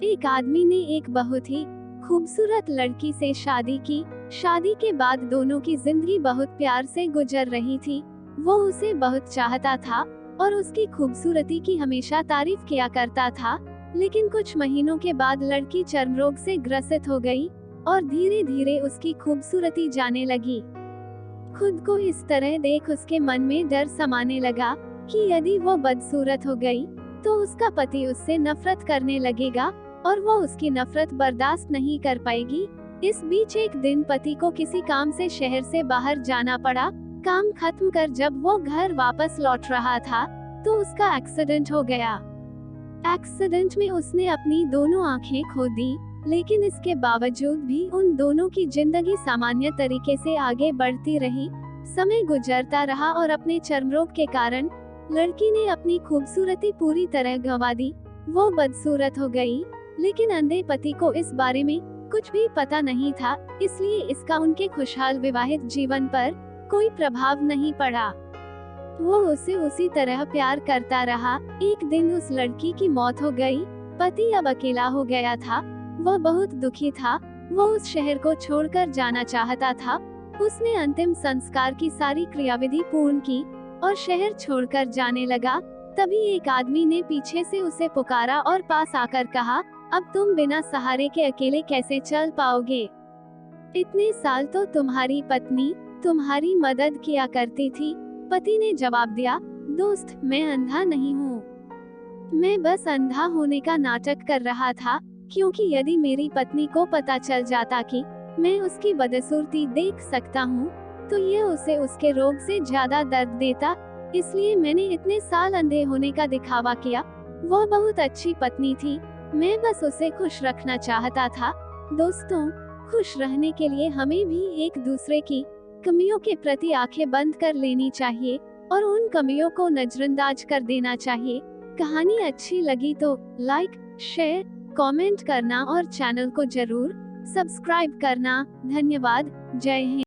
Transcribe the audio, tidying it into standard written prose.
एक आदमी ने एक बहुत ही खूबसूरत लड़की से शादी की। शादी के बाद दोनों की जिंदगी बहुत प्यार से गुजर रही थी। वो उसे बहुत चाहता था और उसकी खूबसूरती की हमेशा तारीफ किया करता था। लेकिन कुछ महीनों के बाद लड़की चर्म रोग से ग्रसित हो गई और धीरे धीरे उसकी खूबसूरती जाने लगी। खुद को इस तरह देख उसके मन में डर समाने लगा कि यदि वो बदसूरत हो गई तो उसका पति उससे नफरत करने लगेगा और वो उसकी नफरत बर्दाश्त नहीं कर पाएगी। इस बीच एक दिन पति को किसी काम से शहर से बाहर जाना पड़ा। काम खत्म कर जब वो घर वापस लौट रहा था तो उसका एक्सीडेंट हो गया। एक्सीडेंट में उसने अपनी दोनों आंखें खो दी, लेकिन इसके बावजूद भी उन दोनों की जिंदगी सामान्य तरीके से आगे बढ़ती रही। समय गुजरता रहा और अपने चर्म रोग के कारण लड़की ने अपनी खूबसूरती पूरी तरह गंवा दी। वो बदसूरत हो गई, लेकिन अंधे पति को इस बारे में कुछ भी पता नहीं था, इसलिए इसका उनके खुशहाल विवाहित जीवन पर कोई प्रभाव नहीं पड़ा। वो उसे उसी तरह प्यार करता रहा। एक दिन उस लड़की की मौत हो गई। पति अब अकेला हो गया था। वह बहुत दुखी था। वो उस शहर को छोड़कर जाना चाहता था। उसने अंतिम संस्कार की सारी क्रियाविधि पूर्ण की और शहर छोड़कर जाने लगा। तभी एक आदमी ने पीछे से उसे पुकारा और पास आकर कहा, अब तुम बिना सहारे के अकेले कैसे चल पाओगे? इतने साल तो तुम्हारी पत्नी तुम्हारी मदद किया करती थी। पति ने जवाब दिया, दोस्त, मैं अंधा नहीं हूँ। मैं बस अंधा होने का नाटक कर रहा था, क्योंकि यदि मेरी पत्नी को पता चल जाता कि मैं उसकी बदसूरती देख सकता हूँ तो ये उसे उसके रोग से ज्यादा दर्द देता। इसलिए मैंने इतने साल अंधे होने का दिखावा किया। वो बहुत अच्छी पत्नी थी। मैं बस उसे खुश रखना चाहता था। दोस्तों, खुश रहने के लिए हमें भी एक दूसरे की कमियों के प्रति आंखें बंद कर लेनी चाहिए और उन कमियों को नजरअंदाज कर देना चाहिए। कहानी अच्छी लगी तो लाइक, शेयर, कमेंट करना और चैनल को जरूर सब्सक्राइब करना। धन्यवाद। जय हिंद।